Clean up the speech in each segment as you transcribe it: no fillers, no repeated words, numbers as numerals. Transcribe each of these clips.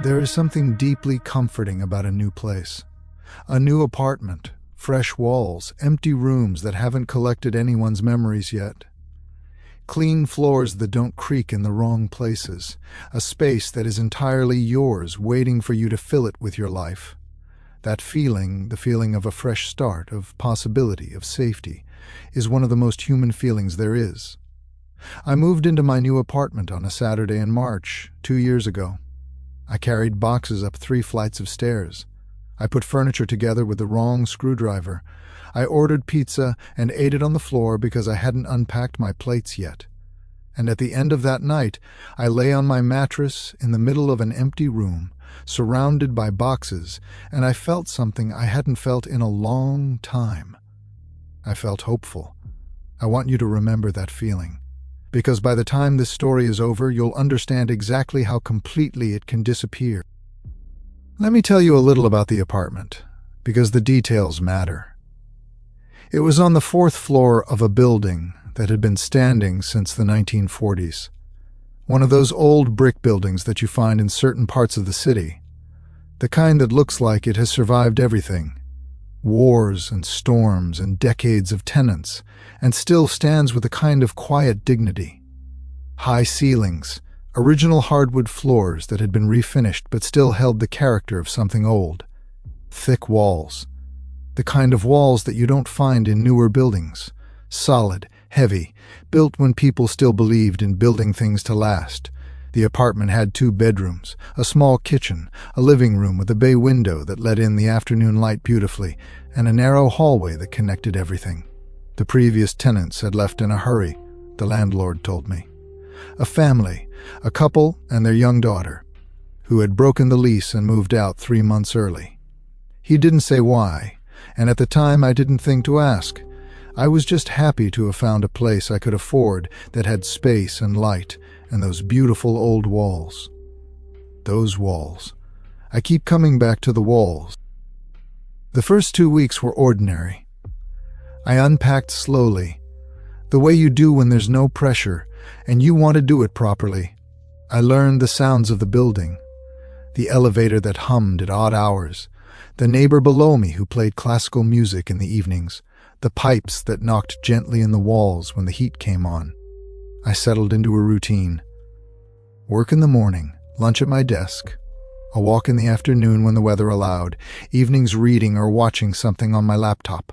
There is something deeply comforting about a new place. A new apartment, fresh walls, empty rooms that haven't collected anyone's memories yet. Clean floors that don't creak in the wrong places. A space that is entirely yours, waiting for you to fill it with your life. That feeling, the feeling of a fresh start, of possibility, of safety, is one of the most human feelings there is. I moved into my new apartment on a Saturday in March, 2 years ago. I carried boxes up 3 flights of stairs. I put furniture together with the wrong screwdriver. I ordered pizza and ate it on the floor because I hadn't unpacked my plates yet. And at the end of that night, I lay on my mattress in the middle of an empty room, surrounded by boxes, and I felt something I hadn't felt in a long time. I felt hopeful. I want you to remember that feeling, because by the time this story is over, you'll understand exactly how completely it can disappear. Let me tell you a little about the apartment, because the details matter. It was on the 4th floor of a building that had been standing since the 1940s. One of those old brick buildings that you find in certain parts of the city. The kind that looks like it has survived everything. Wars and storms and decades of tenants, and still stands with a kind of quiet dignity. High ceilings, original hardwood floors that had been refinished but still held the character of something old. Thick walls. The kind of walls that you don't find in newer buildings. Solid, heavy, built when people still believed in building things to last. The apartment had 2 bedrooms, a small kitchen, a living room with a bay window that let in the afternoon light beautifully, and a narrow hallway that connected everything. The previous tenants had left in a hurry, the landlord told me. A family, a couple and their young daughter, who had broken the lease and moved out 3 months early. He didn't say why, and at the time I didn't think to ask. I was just happy to have found a place I could afford that had space and light and those beautiful old walls. Those walls. I keep coming back to the walls. The first 2 weeks were ordinary. I unpacked slowly, the way you do when there's no pressure and you want to do it properly. I learned the sounds of the building, the elevator that hummed at odd hours, the neighbor below me who played classical music in the evenings, the pipes that knocked gently in the walls when the heat came on. I settled into a routine. Work in the morning, lunch at my desk, a walk in the afternoon when the weather allowed, evenings reading or watching something on my laptop.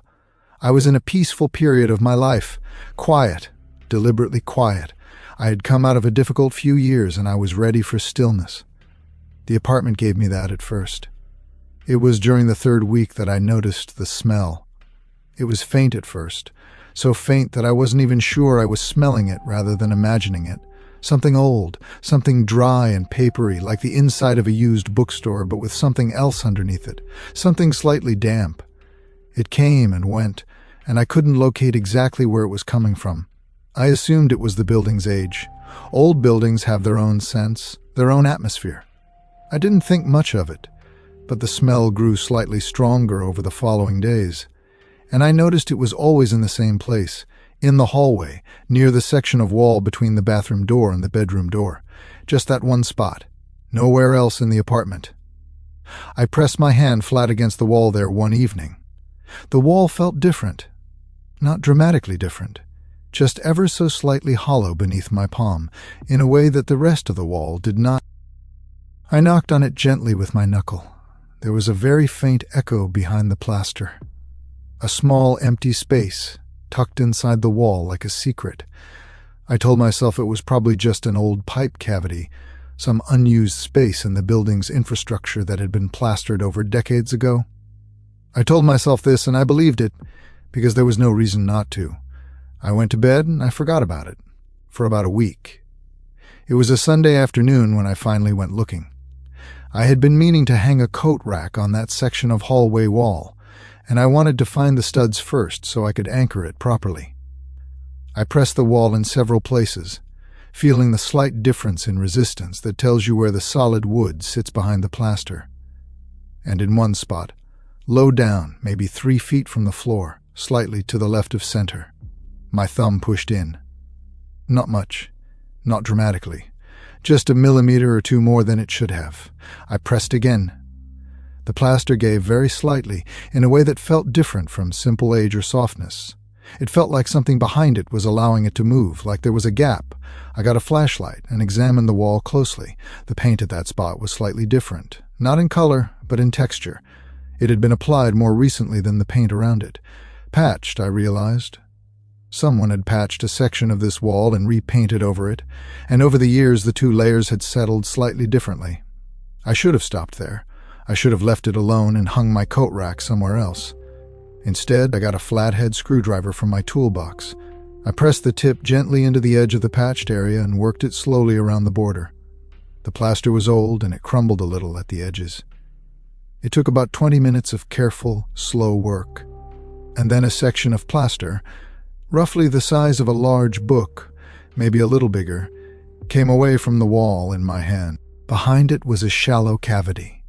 I was in a peaceful period of my life, quiet, deliberately quiet. I had come out of a difficult few years and I was ready for stillness. The apartment gave me that at first. It was during the 3rd week that I noticed the smell. It was faint at first, so faint that I wasn't even sure I was smelling it rather than imagining it. Something old, something dry and papery, like the inside of a used bookstore, but with something else underneath it, something slightly damp. It came and went, and I couldn't locate exactly where it was coming from. I assumed it was the building's age. Old buildings have their own sense, their own atmosphere. I didn't think much of it, but the smell grew slightly stronger over the following days. And I noticed it was always in the same place, in the hallway, near the section of wall between the bathroom door and the bedroom door. Just that one spot. Nowhere else in the apartment. I pressed my hand flat against the wall there one evening. The wall felt different. Not dramatically different. Just ever so slightly hollow beneath my palm, in a way that the rest of the wall did not. I knocked on it gently with my knuckle. There was a very faint echo behind the plaster. A small empty space, tucked inside the wall like a secret. I told myself it was probably just an old pipe cavity, some unused space in the building's infrastructure that had been plastered over decades ago. I told myself this and I believed it, because there was no reason not to. I went to bed and I forgot about it, for about a week. It was a Sunday afternoon when I finally went looking. I had been meaning to hang a coat rack on that section of hallway wall, and I wanted to find the studs first so I could anchor it properly. I pressed the wall in several places, feeling the slight difference in resistance that tells you where the solid wood sits behind the plaster. And in one spot, low down, maybe 3 feet from the floor, slightly to the left of center, my thumb pushed in. Not much, not dramatically, just a millimeter or two more than it should have. I pressed again. The plaster gave very slightly, in a way that felt different from simple age or softness. It felt like something behind it was allowing it to move, like there was a gap. I got a flashlight and examined the wall closely. The paint at that spot was slightly different, not in color, but in texture. It had been applied more recently than the paint around it. Patched, I realized. Someone had patched a section of this wall and repainted over it, and over the years the two layers had settled slightly differently. I should have stopped there. I should have left it alone and hung my coat rack somewhere else. Instead, I got a flathead screwdriver from my toolbox. I pressed the tip gently into the edge of the patched area and worked it slowly around the border. The plaster was old and it crumbled a little at the edges. It took about 20 minutes of careful, slow work. And then a section of plaster, roughly the size of a large book, maybe a little bigger, came away from the wall in my hand. Behind it was a shallow cavity,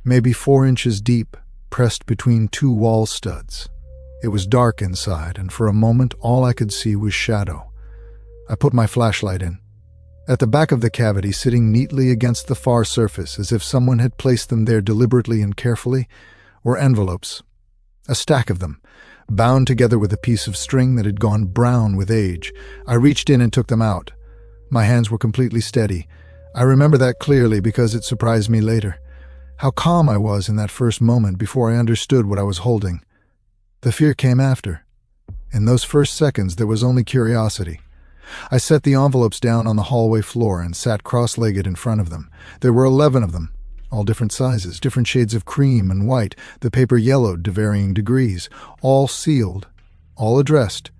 maybe 4 inches deep, pressed between two wall studs. It was dark inside, and for a moment all I could see was shadow. I put my flashlight in. At the back of the cavity, sitting neatly against the far surface, as if someone had placed them there deliberately and carefully, were envelopes. A stack of them, bound together with a piece of string that had gone brown with age. I reached in and took them out. My hands were completely steady. I remember that clearly because it surprised me later. How calm I was in that first moment before I understood what I was holding. The fear came after. In those first seconds, there was only curiosity. I set the envelopes down on the hallway floor and sat cross-legged in front of them. There were 11 of them, all different sizes, different shades of cream and white, the paper yellowed to varying degrees, all sealed, all addressed.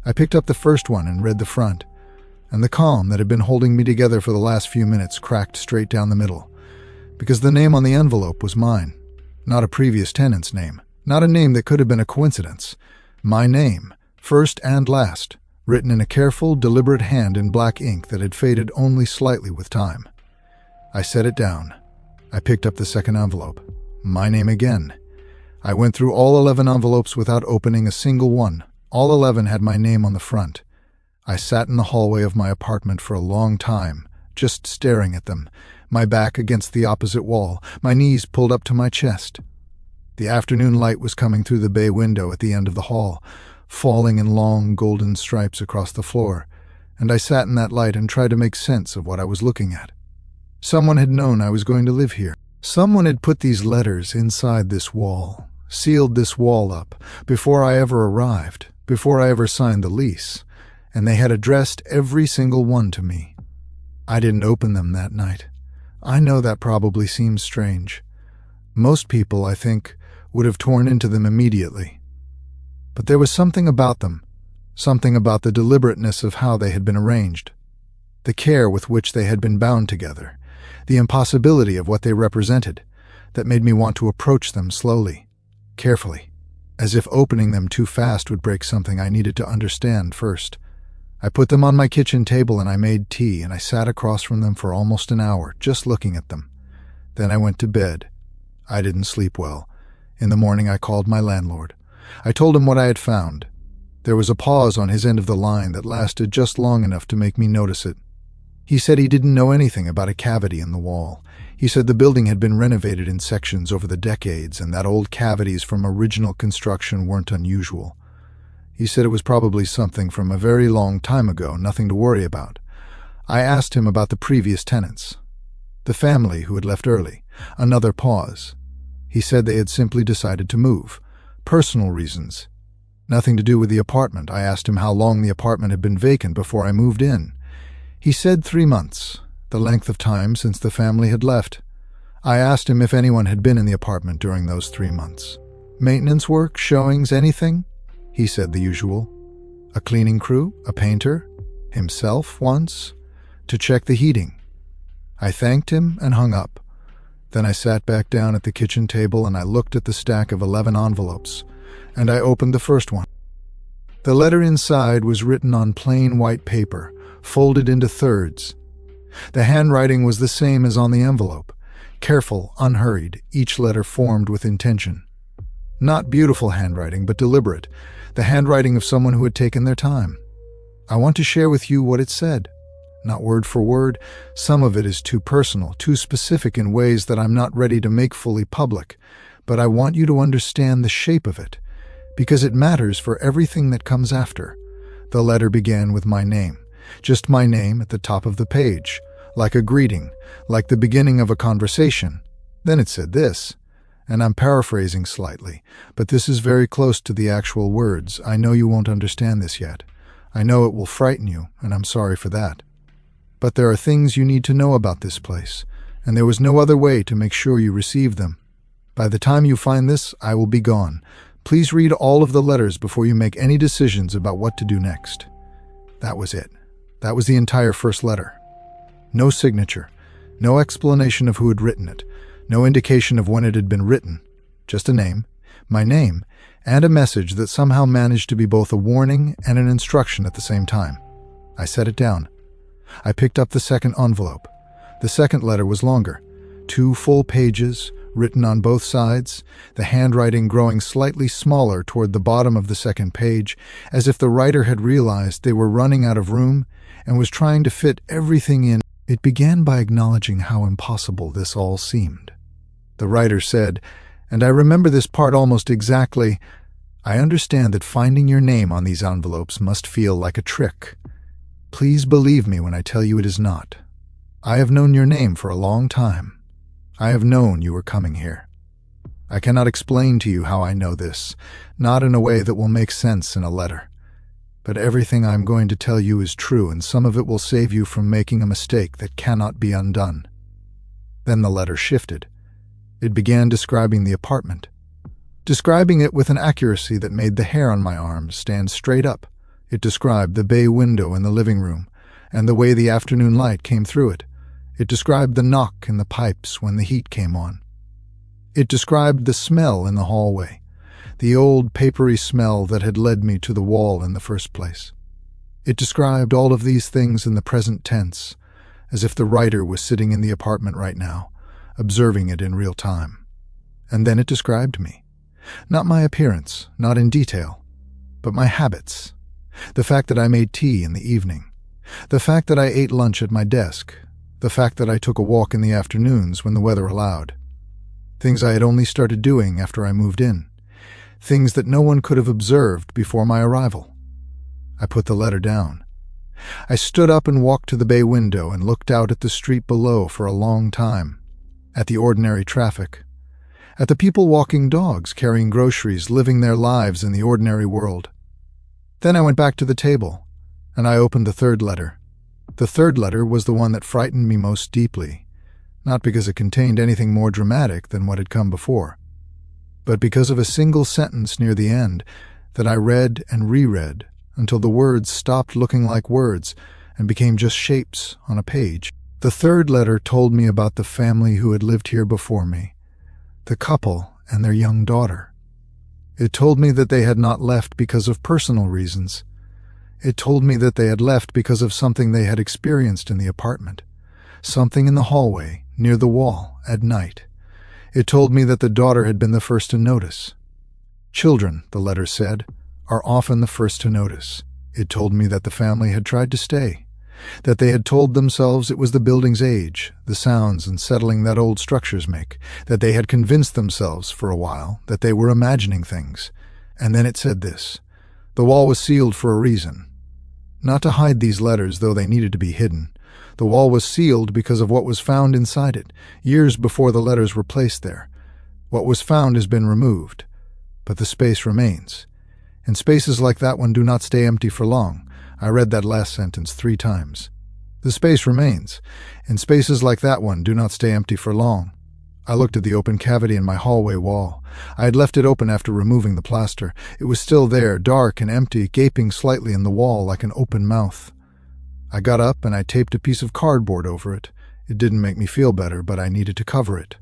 I picked up the first one and read the front, and the calm that had been holding me together for the last few minutes cracked straight down the middle. Because the name on the envelope was mine, not a previous tenant's name, not a name that could have been a coincidence. My name, first and last, written in a careful, deliberate hand in black ink that had faded only slightly with time. I set it down. I picked up the second envelope. My name again. I went through all 11 envelopes without opening a single one. All 11 had my name on the front. I sat in the hallway of my apartment for a long time, just staring at them, my back against the opposite wall, my knees pulled up to my chest. The afternoon light was coming through the bay window at the end of the hall, falling in long golden stripes across the floor, and I sat in that light and tried to make sense of what I was looking at. Someone had known I was going to live here. Someone had put these letters inside this wall, sealed this wall up, before I ever arrived, before I ever signed the lease, and they had addressed every single one to me. I didn't open them that night. I know that probably seems strange. Most people, I think, would have torn into them immediately. But there was something about them, something about the deliberateness of how they had been arranged, the care with which they had been bound together, the impossibility of what they represented, that made me want to approach them slowly, carefully, as if opening them too fast would break something I needed to understand first. I put them on my kitchen table and I made tea, and I sat across from them for almost an hour, just looking at them. Then I went to bed. I didn't sleep well. In the morning I called my landlord. I told him what I had found. There was a pause on his end of the line that lasted just long enough to make me notice it. He said he didn't know anything about a cavity in the wall. He said the building had been renovated in sections over the decades and that old cavities from original construction weren't unusual. He said it was probably something from a very long time ago, nothing to worry about. I asked him about the previous tenants, the family who had left early. Another pause. He said they had simply decided to move. Personal reasons. Nothing to do with the apartment. I asked him how long the apartment had been vacant before I moved in. He said 3 months, the length of time since the family had left. I asked him if anyone had been in the apartment during those 3 months. Maintenance work, showings, anything? He said the usual. A cleaning crew, a painter, himself once, to check the heating. I thanked him and hung up. Then I sat back down at the kitchen table and I looked at the stack of 11 envelopes, and I opened the first one. The letter inside was written on plain white paper, folded into thirds. The handwriting was the same as on the envelope, careful, unhurried, each letter formed with intention. Not beautiful handwriting, but deliberate, the handwriting of someone who had taken their time. I want to share with you what it said. not word for word. Some of it is too personal, too specific in ways that I'm not ready to make fully public. But I want you to understand the shape of it, because it matters for everything that comes after. The letter began with my name, just my name at the top of the page, like a greeting, like the beginning of a conversation. Then it said this, and I'm paraphrasing slightly, but this is very close to the actual words. I know you won't understand this yet. I know it will frighten you, and I'm sorry for that. But there are things you need to know about this place, and there was no other way to make sure you receive them. By the time you find this, I will be gone. Please read all of the letters before you make any decisions about what to do next. That was it. That was the entire first letter. No signature, no explanation of who had written it, no indication of when it had been written, just a name, my name, and a message that somehow managed to be both a warning and an instruction at the same time. I set it down. I picked up the second envelope. The second letter was longer, 2 full pages, written on both sides, the handwriting growing slightly smaller toward the bottom of the second page, as if the writer had realized they were running out of room and was trying to fit everything in. It began by acknowledging how impossible this all seemed. The writer said, and I remember this part almost exactly, I understand that finding your name on these envelopes must feel like a trick. Please believe me when I tell you it is not. I have known your name for a long time. I have known you were coming here. I cannot explain to you how I know this, not in a way that will make sense in a letter. But everything I'm going to tell you is true, and some of it will save you from making a mistake that cannot be undone. Then the letter shifted. It began describing the apartment, describing it with an accuracy that made the hair on my arms stand straight up. It described the bay window in the living room, and the way the afternoon light came through it. It described the knock in the pipes when the heat came on. It described the smell in the hallway, the old papery smell that had led me to the wall in the first place. It described all of these things in the present tense, as if the writer was sitting in the apartment right now, observing it in real time. And then it described me. Not my appearance, not in detail, but my habits. The fact that I made tea in the evening. The fact that I ate lunch at my desk. The fact that I took a walk in the afternoons when the weather allowed. Things I had only started doing after I moved in. Things that no one could have observed before my arrival. I put the letter down. I stood up and walked to the bay window and looked out at the street below for a long time. At the ordinary traffic. At the people walking dogs, carrying groceries, living their lives in the ordinary world. Then I went back to the table, and I opened the third letter. The third letter was the one that frightened me most deeply, not because it contained anything more dramatic than what had come before, but because of a single sentence near the end that I read and reread until the words stopped looking like words and became just shapes on a page. The third letter told me about the family who had lived here before me, the couple and their young daughter. It told me that they had not left because of personal reasons. It told me that they had left because of something they had experienced in the apartment, something in the hallway, near the wall, at night. It told me that the daughter had been the first to notice. Children, the letter said, are often the first to notice. It told me that the family had tried to stay, that they had told themselves it was the building's age, the sounds and settling that old structures make, that they had convinced themselves for a while that they were imagining things. And then it said this. The wall was sealed for a reason. Not to hide these letters, though they needed to be hidden. The wall was sealed because of what was found inside it, years before the letters were placed there. What was found has been removed, but the space remains. And spaces like that one do not stay empty for long. I read that last sentence 3 times. The space remains, and spaces like that one do not stay empty for long. I looked at the open cavity in my hallway wall. I had left it open after removing the plaster. It was still there, dark and empty, gaping slightly in the wall like an open mouth. I got up and I taped a piece of cardboard over it. It didn't make me feel better, but I needed to cover it.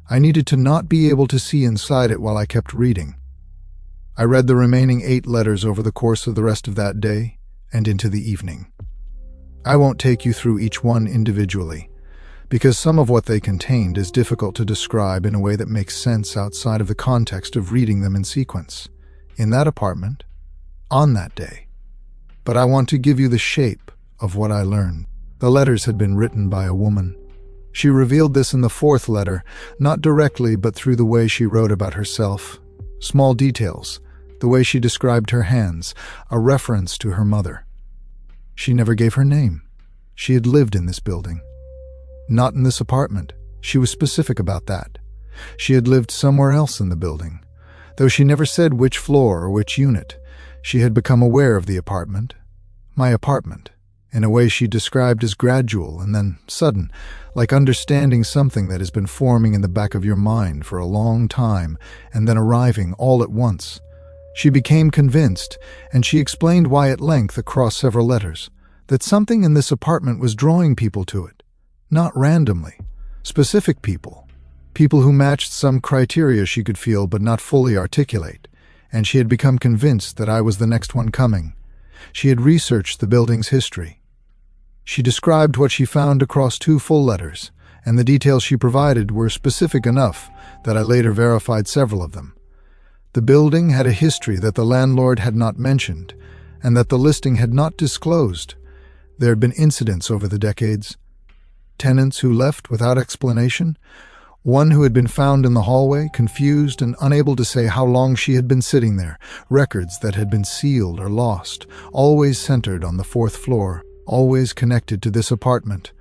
I needed to not be able to see inside it while I kept reading. I read the remaining 8 letters over the course of the rest of that day and into the evening. I won't take you through each one individually, because some of what they contained is difficult to describe in a way that makes sense outside of the context of reading them in sequence, in that apartment, on that day. But I want to give you the shape of what I learned. The letters had been written by a woman. She revealed this in the fourth letter, not directly but through the way she wrote about herself. Small details, the way she described her hands, a reference to her mother. She never gave her name. She had lived in this building. Not in this apartment. She was specific about that. She had lived somewhere else in the building. Though she never said which floor or which unit, she had become aware of the apartment. My apartment, in a way she described as gradual and then sudden, like understanding something that has been forming in the back of your mind for a long time and then arriving all at once. She became convinced, and she explained why at length across several letters, that something in this apartment was drawing people to it. Not randomly. Specific people. People who matched some criteria she could feel but not fully articulate. And she had become convinced that I was the next one coming. She had researched the building's history. She described what she found across 2 full letters, and the details she provided were specific enough that I later verified several of them. The building had a history that the landlord had not mentioned, and that the listing had not disclosed. There had been incidents over the decades. Tenants who left without explanation. One who had been found in the hallway, confused and unable to say how long she had been sitting there. Records that had been sealed or lost, always centered on the 4th floor, always connected to this apartment.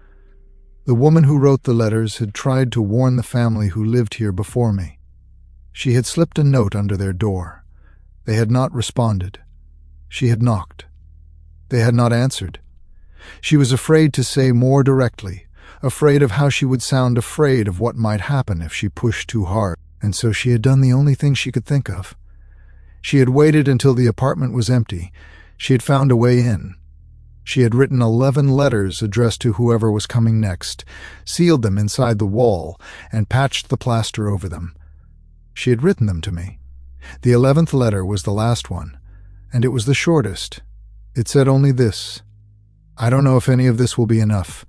The woman who wrote the letters had tried to warn the family who lived here before me. She had slipped a note under their door. They had not responded. She had knocked. They had not answered. She was afraid to say more directly, afraid of how she would sound, afraid of what might happen if she pushed too hard, and so she had done the only thing she could think of. She had waited until the apartment was empty. She had found a way in. She had written 11 letters addressed to whoever was coming next, sealed them inside the wall, and patched the plaster over them. She had written them to me. The 11th letter was the last one, and it was the shortest. It said only this: "I don't know if any of this will be enough.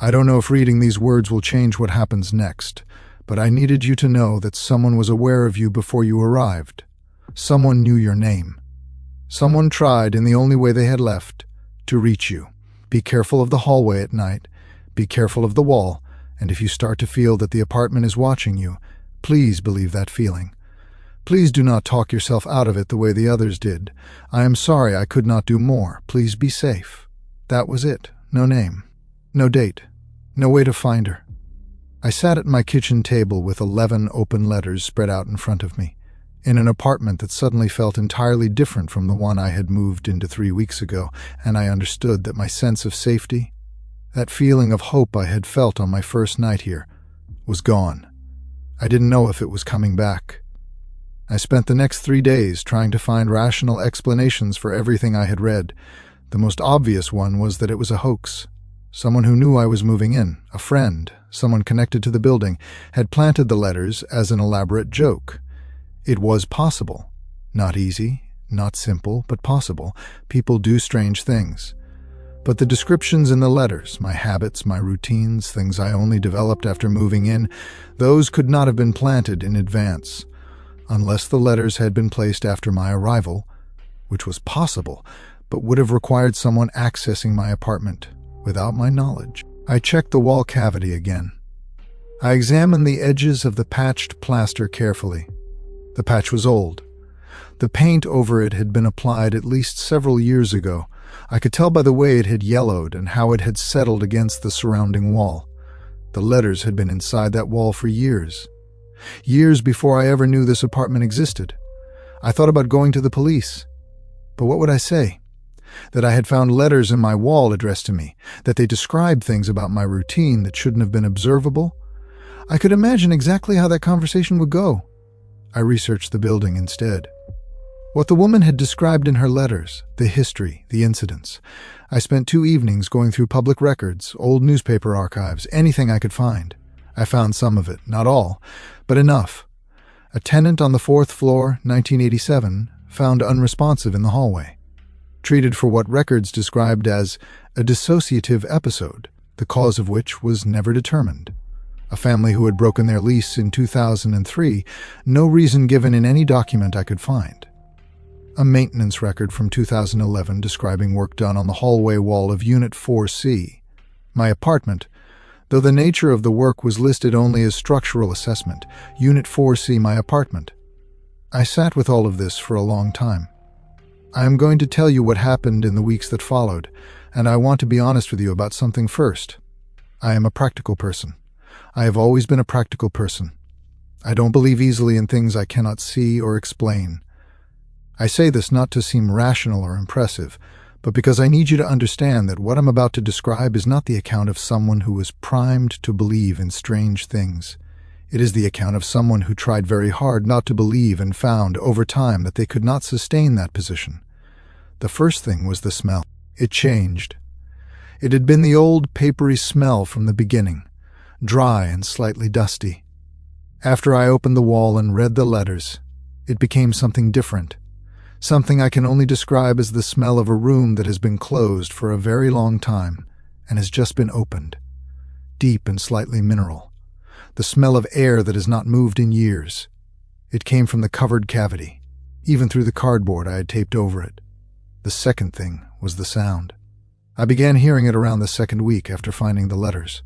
I don't know if reading these words will change what happens next, but I needed you to know that someone was aware of you before you arrived. Someone knew your name. Someone tried, in the only way they had left, to reach you. Be careful of the hallway at night. Be careful of the wall, and if you start to feel that the apartment is watching you, please believe that feeling. Please do not talk yourself out of it the way the others did. I am sorry I could not do more. Please be safe." That was it. No name. No date. No way to find her. I sat at my kitchen table with 11 open letters spread out in front of me, in an apartment that suddenly felt entirely different from the one I had moved into 3 weeks ago, and I understood that my sense of safety, that feeling of hope I had felt on my first night here, was gone. I didn't know if it was coming back. I spent the next 3 days trying to find rational explanations for everything I had read. The most obvious one was that it was a hoax. Someone who knew I was moving in, a friend, someone connected to the building, had planted the letters as an elaborate joke. It was possible. Not easy, not simple, but possible. People do strange things. But the descriptions in the letters, my habits, my routines, things I only developed after moving in, those could not have been planted in advance. Unless the letters had been placed after my arrival, which was possible, but would have required someone accessing my apartment without my knowledge. I checked the wall cavity again. I examined the edges of the patched plaster carefully. The patch was old. The paint over it had been applied at least several years ago. I could tell by the way it had yellowed and how it had settled against the surrounding wall. The letters had been inside that wall for years. Years before I ever knew this apartment existed. I thought about going to the police. But what would I say? That I had found letters in my wall addressed to me, that they described things about my routine that shouldn't have been observable? I could imagine exactly how that conversation would go. I researched the building instead. What the woman had described in her letters, the history, the incidents. I spent 2 evenings going through public records, old newspaper archives, anything I could find. I found some of it, not all, but enough. A tenant on the 4th floor, 1987, found unresponsive in the hallway. Treated for what records described as a dissociative episode, the cause of which was never determined. A family who had broken their lease in 2003, no reason given in any document I could find. A maintenance record from 2011 describing work done on the hallway wall of Unit 4C. My apartment, though the nature of the work was listed only as structural assessment, Unit 4C, my apartment. I sat with all of this for a long time. I am going to tell you what happened in the weeks that followed, and I want to be honest with you about something first. I am a practical person. I have always been a practical person. I don't believe easily in things I cannot see or explain. I say this not to seem rational or impressive, but because I need you to understand that what I'm about to describe is not the account of someone who was primed to believe in strange things. It is the account of someone who tried very hard not to believe and found over time that they could not sustain that position. The first thing was the smell. It changed. It had been the old papery smell from the beginning, dry and slightly dusty. After I opened the wall and read the letters, it became something different. Something I can only describe as the smell of a room that has been closed for a very long time and has just been opened. Deep and slightly mineral. The smell of air that has not moved in years. It came from the covered cavity, even through the cardboard I had taped over it. The second thing was the sound. I began hearing it around the second week after finding the letters.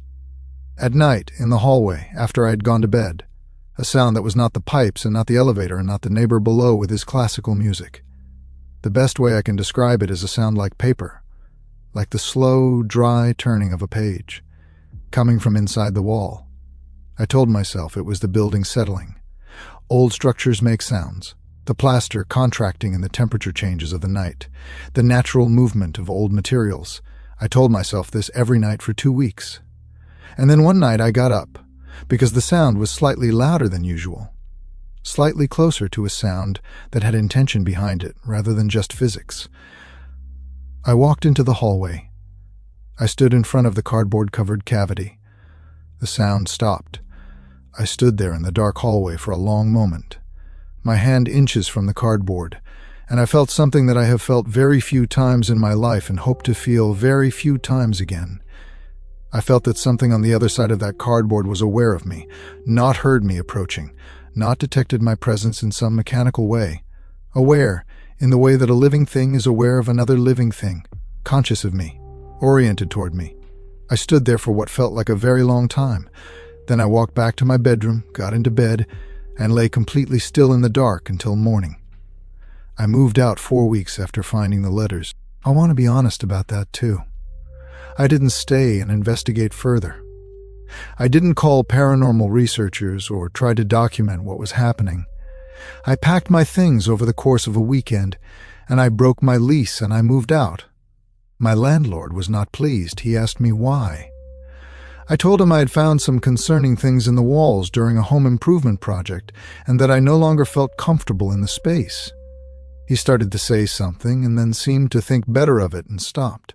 At night, in the hallway, after I had gone to bed, a sound that was not the pipes and not the elevator and not the neighbor below with his classical music. The best way I can describe it is a sound like paper, like the slow, dry turning of a page, coming from inside the wall. I told myself it was the building settling. Old structures make sounds. The plaster contracting in the temperature changes of the night. The natural movement of old materials. I told myself this every night for 2 weeks. And then one night I got up, because the sound was slightly louder than usual. Slightly closer to a sound that had intention behind it, rather than just physics. I walked into the hallway. I stood in front of the cardboard-covered cavity. The sound stopped. I stood there in the dark hallway for a long moment, my hand inches from the cardboard, and I felt something that I have felt very few times in my life and hope to feel very few times again. I felt that something on the other side of that cardboard was aware of me, not heard me approaching, not detected my presence in some mechanical way. Aware, in the way that a living thing is aware of another living thing, conscious of me, oriented toward me. I stood there for what felt like a very long time. Then I walked back to my bedroom, got into bed, and lay completely still in the dark until morning. I moved out 4 weeks after finding the letters. I want to be honest about that too. I didn't stay and investigate further. I didn't call paranormal researchers or try to document what was happening. I packed my things over the course of a weekend, and I broke my lease and I moved out. My landlord was not pleased. He asked me why. I told him I had found some concerning things in the walls during a home improvement project and that I no longer felt comfortable in the space. He started to say something and then seemed to think better of it and stopped.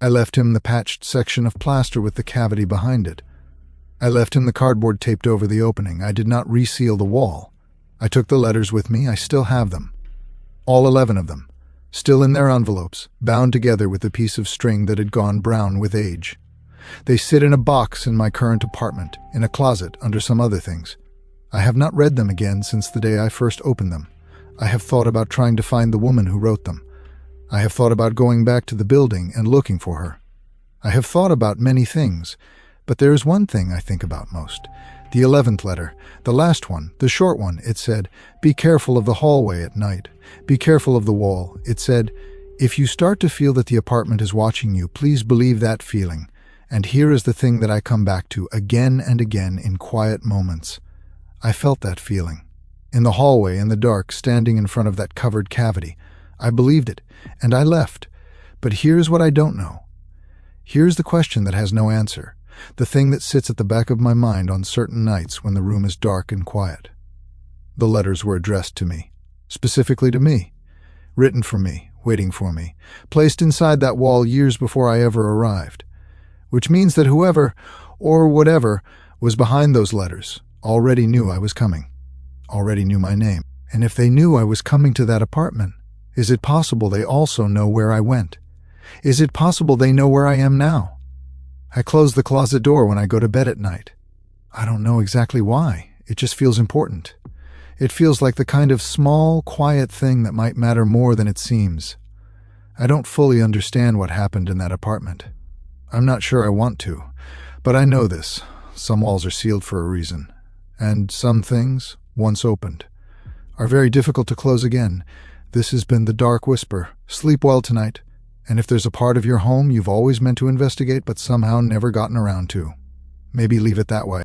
I left him the patched section of plaster with the cavity behind it. I left him the cardboard taped over the opening. I did not reseal the wall. I took the letters with me. I still have them. All 11 of them, still in their envelopes, bound together with a piece of string that had gone brown with age. They sit in a box in my current apartment, in a closet under some other things. I have not read them again since the day I first opened them. I have thought about trying to find the woman who wrote them. I have thought about going back to the building and looking for her. I have thought about many things, but there is one thing I think about most. The 11th letter, the last one, the short one, it said, "Be careful of the hallway at night. Be careful of the wall." It said, "If you start to feel that the apartment is watching you, please believe that feeling. And here is the thing that I come back to again and again in quiet moments. I felt that feeling. In the hallway, in the dark, standing in front of that covered cavity. I believed it, and I left. But here's what I don't know. Here's the question that has no answer. The thing that sits at the back of my mind on certain nights when the room is dark and quiet. The letters were addressed to me, specifically to me, written for me, waiting for me, placed inside that wall years before I ever arrived. Which means that whoever, or whatever, was behind those letters already knew I was coming, already knew my name. And if they knew I was coming to that apartment, is it possible they also know where I went? Is it possible they know where I am now? I close the closet door when I go to bed at night. I don't know exactly why. It just feels important. It feels like the kind of small, quiet thing that might matter more than it seems. I don't fully understand what happened in that apartment. I'm not sure I want to, but I know this. Some walls are sealed for a reason, and some things, once opened, are very difficult to close again. This has been The Dark Whisper. Sleep well tonight, and if there's a part of your home you've always meant to investigate but somehow never gotten around to, maybe leave it that way.